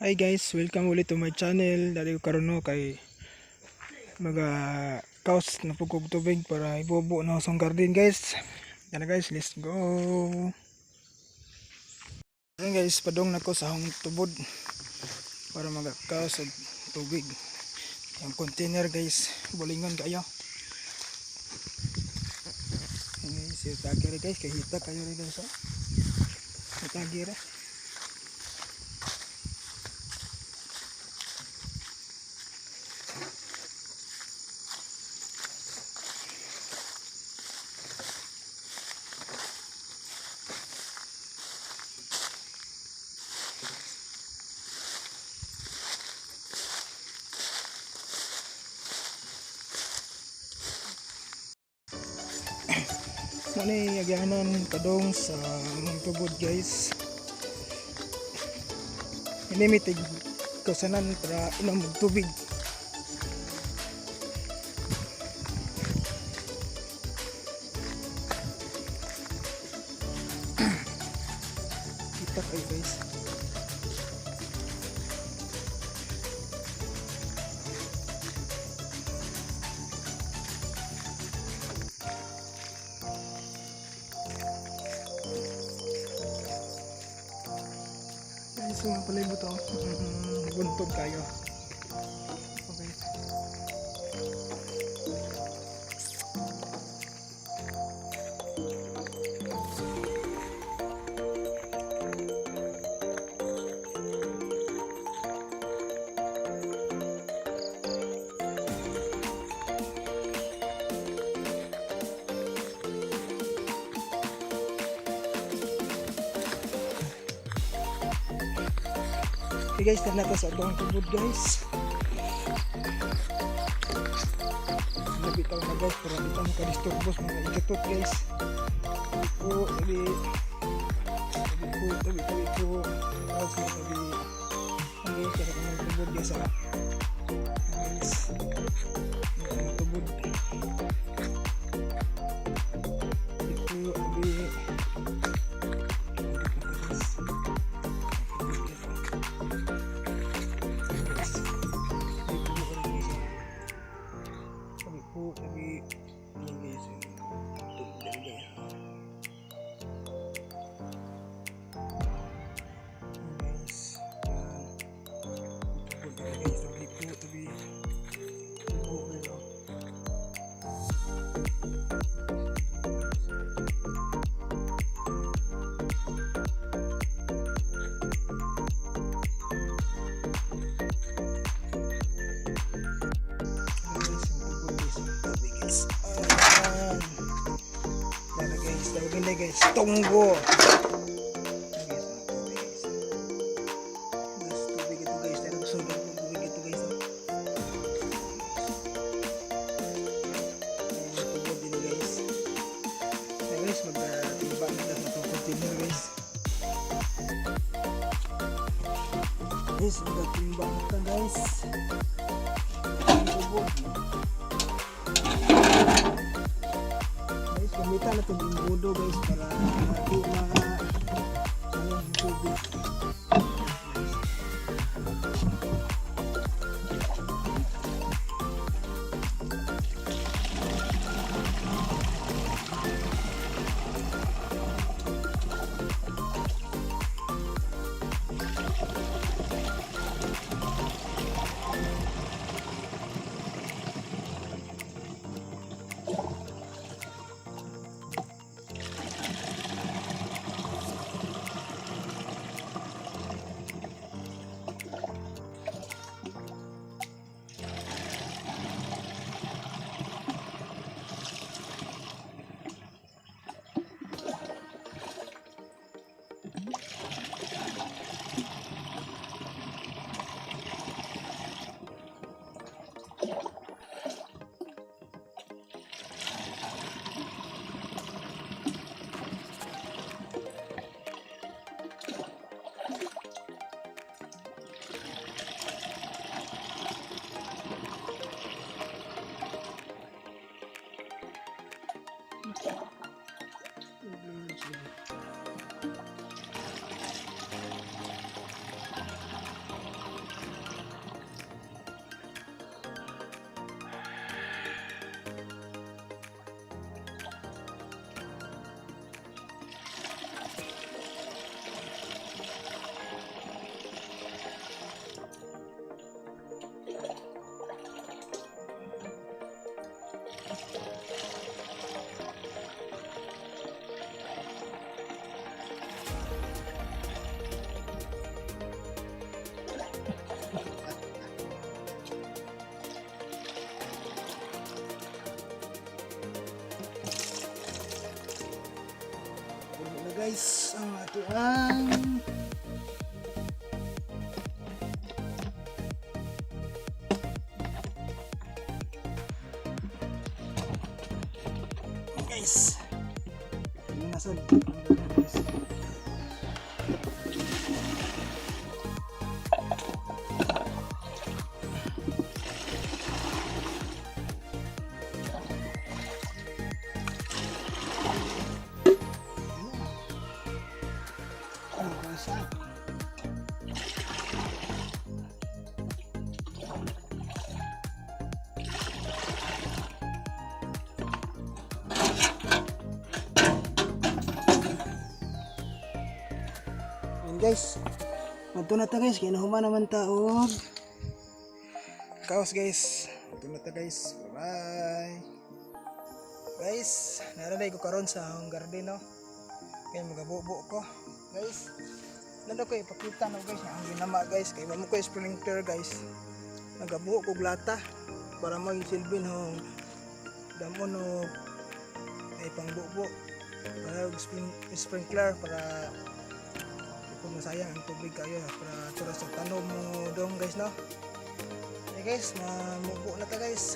Hi guys, welcome ulit to my channel. Dali ko karon no kay mga kaos na pugog tubig para ibobo na sa garden guys. Yan na guys, let's go. Ayan guys, padong nako sa hong tubod para magakaos og tubig. Yung container guys, bulingon kayo. Ini si tagire guys, kay hita kayo rin guys. Tagire. Muna yung agyanan kadong sa tubod guys. Limited kasanan para inom og tubig. Kita kayo guys. So nga pala yung buto, buntog kayo. Okay. Okay guys, tanda ko sa atong tubod guys. Nabitaw na guys para di pa makadisturbos mga ikatot guys. Tabi po tapos tabi ang guys, kaya kami tubod guys guys ang tubod ito tabi ganda guys, tunggo. Tubig ito guys, tayo sulit ng tubig ito guys. Tubig din guys. Kaya guys, magtimba nila sa itong container guys. Guys, magtimba nila guys. Tubig. Gamitan na itong bubo guys para hindi sayang tubig. guys ang ato ang guys. Ini nasod. Guys. Guys, madto na ta guys, kaya nahuman naman ta og kaos guys. Madto na ta guys. Bye. Guys, naraday ko karon sa akong garden no. Kaya magabubo ko. Guys, nando ko ipakita no guys ang ginama guys kay mo ko sprinkler guys. Nagabuo ko lata para mo silbin hong damon no ay pangbubo. Para sprinkler para kung masayang ang tubig kayo para tura sa tanom mo dong guys no. Okay guys, mamubo na ta guys.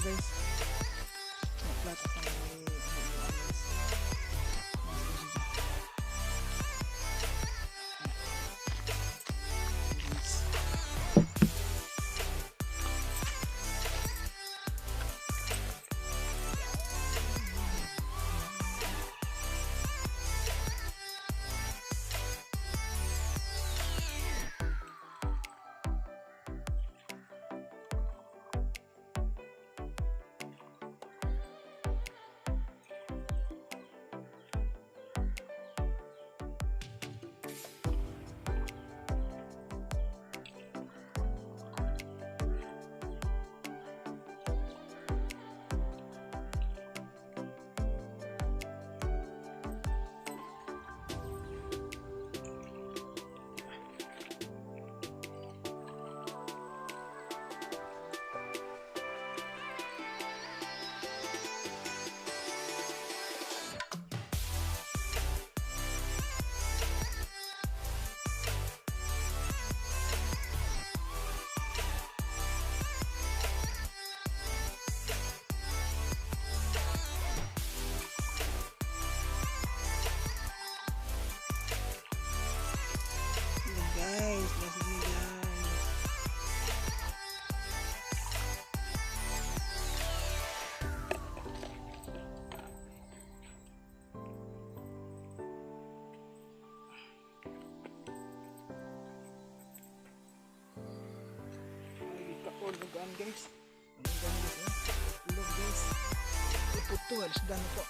guys. Flat ako guys. Guys, nasa nyo guys. Ay, kapon lugaan guys. Lugaan guys. Log guys. Iputo, alis dano po.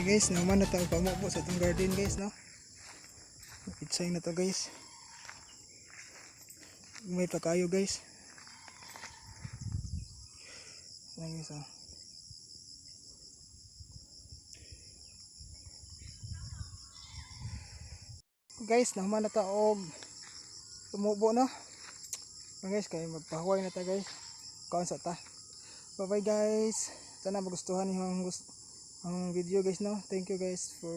Okay guys, naman na tayo pamupo sa itong garden guys, no? Petchay na to guys. May pakayo guys. Ayan guys, oh. Guys, naman na tayo tumubo, no? Ayan guys, kaya magpahuway na ta guys. Kaon sa ta. Bye bye guys. Sana magustuhan niyo ang video guys, no? Thank you guys for